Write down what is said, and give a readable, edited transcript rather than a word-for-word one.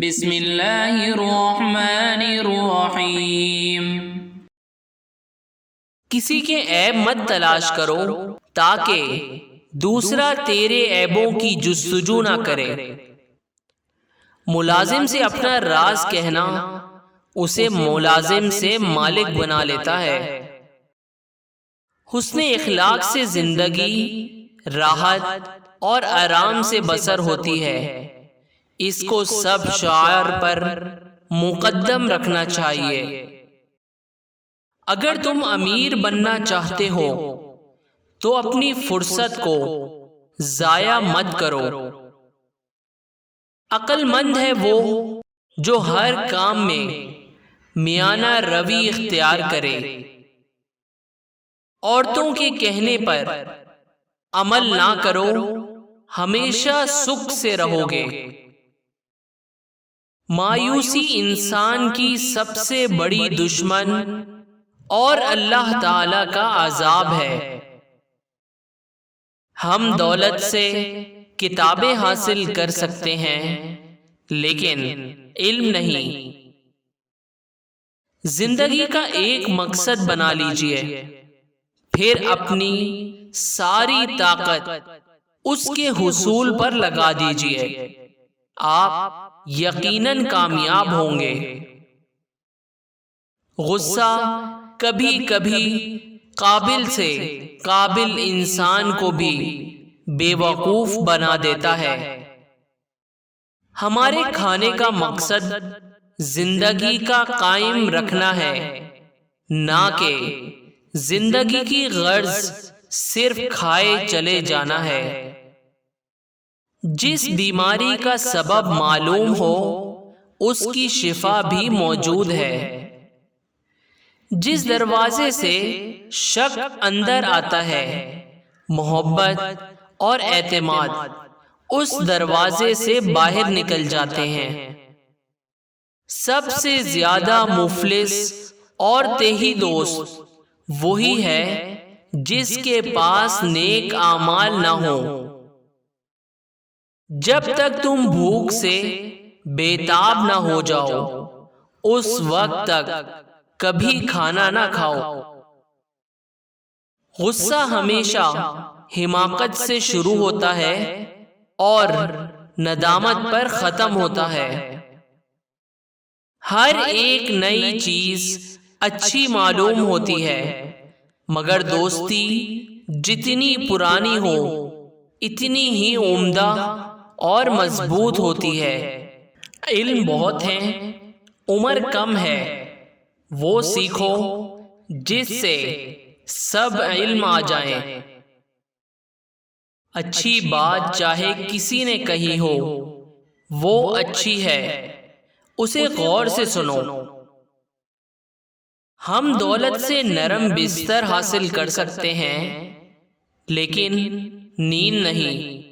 بسم اللہ الرحمن الرحیم۔ کسی کے عیب مت تلاش کرو تاکہ دوسرا تیرے عیبوں کی جستجو نہ کرے۔ ملازم سے اپنا راز کہنا اسے ملازم سے مالک بنا لیتا ہے۔ حسن اخلاق سے زندگی راحت اور آرام سے بسر ہوتی ہے۔ اس کو سب شعائر پر مقدم رکھنا چاہیے۔ اگر تم امیر بننا چاہتے ہو تو اپنی فرصت کو ضائع مت کرو۔ عقل مند ہے وہ جو ہر کام میں میانہ روی اختیار کرے۔ عورتوں کے کہنے پر عمل نہ کرو، ہمیشہ سکھ سے رہو گے۔ مایوسی انسان کی سب سے بڑی دشمن اور اللہ تعالی کا عذاب ہے۔ ہم دولت سے کتابیں حاصل کر سکتے ہیں لیکن علم نہیں۔ زندگی کا ایک مقصد بنا لیجئے، پھر اپنی ساری طاقت اس کے حصول پر لگا دیجئے۔ آپ یقیناً کامیاب ہوں گے۔ غصہ کبھی کبھی قابل سے قابل انسان کو بھی بے وقوف بنا دیتا ہے۔ ہمارے کھانے کا مقصد زندگی کا قائم رکھنا ہے، نہ کہ زندگی کی غرض صرف کھائے چلے جانا ہے۔ جس بیماری کا سبب معلوم ہو اس کی شفا بھی موجود ہے۔ جس دروازے سے شک اندر آتا ہے، محبت اور اعتماد اس دروازے سے باہر نکل جاتے ہیں۔ سب سے زیادہ مفلس اور تہی دوست وہی ہے جس کے پاس نیک اعمال نہ ہوں۔ جب تک تم بھوک سے بے تاب نہ ہو جاؤ اس وقت تک کبھی کھانا نہ کھاؤ۔ غصہ ہمیشہ حماقت سے شروع ہوتا ہے اور ندامت پر ختم ہوتا ہے۔ ہر ایک نئی چیز اچھی معلوم ہوتی ہے مگر دوستی جتنی پرانی ہو اتنی ہی عمدہ اور مضبوط ہوتی ہے۔ علم بہت ہیں، عمر کم ہے، وہ سیکھو جس سے سب علم آ جائیں۔ اچھی بات چاہے کسی نے کہی ہو وہ اچھی ہے، اسے غور سے سنو۔ ہم دولت سے نرم بستر حاصل کر سکتے ہیں لیکن نیند نہیں۔